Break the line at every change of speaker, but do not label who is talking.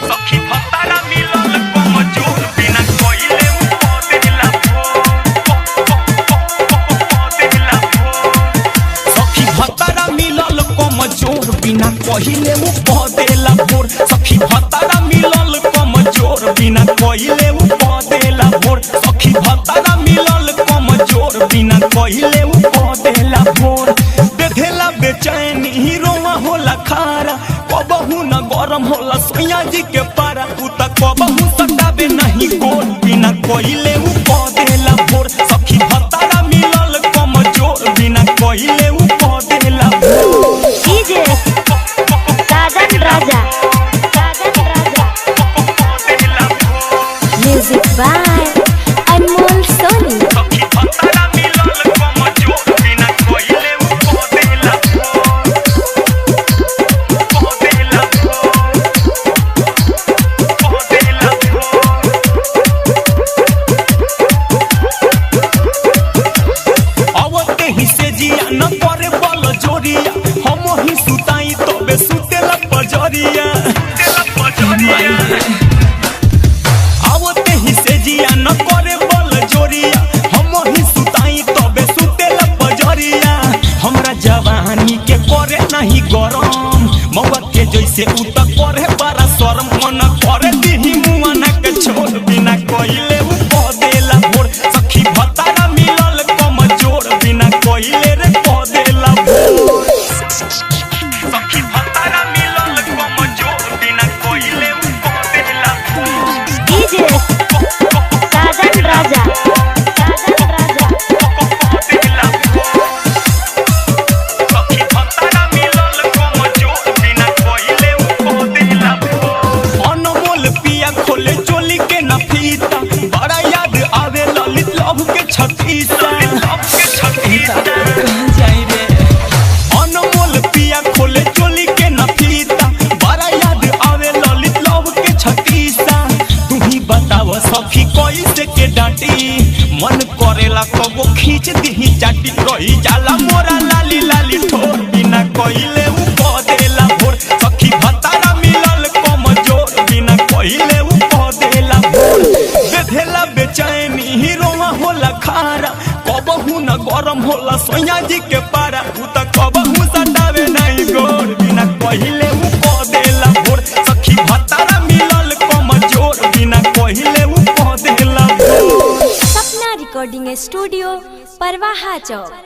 सखी भतारा मिलल कमजोर बिना कोइले देला सखी भतारा मिलल कमजोर बिना कोइले देला भोर सखी भतारा मिलल कमजोर बिना कोइले देला भोर सखी भतारा मिलल कमजोर बिना कोइले देला भोर बेधेला बेचैनी हीरोवा होला खारा कबहू न गरम होला सोया जी के पारा तू त कबहू सटाबे नहीं गोल बिना कोइले देला भोर सखी भतारा मिलल कमजोर बिना कोइले देला भोर
DJ Sajan Raja music by Anmol Soni
सखी भतारा मिलल कमजोर बिना कोइले देला आवते ही से जिया न करे बल जोरिया हम ही सुताई तबे सुतेला पजरिया आवते ही से जिया न करे बल जोरिया हम ही सुताई तबे सुतेला पजरिया हमरा जवानी के करे नहीं गरम मौत के जैसे उ त करे बड़ा शरम मन करे दिही मुआना के छोड़ बिना कोइले देला भोर सखी भतारा मिलल कमजोर बिना कोइले रे देला भोर सखी भतारा मिलल कमजोर बिना कोइले देला भोर
डीजे साजन राजा
देला भोर सखी भतारा मिलल कमजोर बिना कोइले देला भोर अनमोल पिया खोले चोली के नफीता बड़ा याद आवे ललित लव के छतीसा अनमोल पिया खोले चोली के नफीता बड़ा याद आवे ललित लव के छतीसा तू ही बताव सखी कैसे के डांटी मन करेला कबो खींच दही चाटी रही जाला मोरा लाली लाली ठोर बिना कोइले देला भोर सखी भतारा मिलल कमजोर बिना कोइले देला भोर बेधेला बेचैनी हीरोवा होला खारा कबहू न गरम होला सोया जी के पारा तू त कबहू सटावे नहीं गोर बिना कोइले देला भोर सखी भतारा मिलल कमजोर बिना कोइले देला भोर
सपना रिकॉर्डिंग स्टूडियो परवाहा चौक।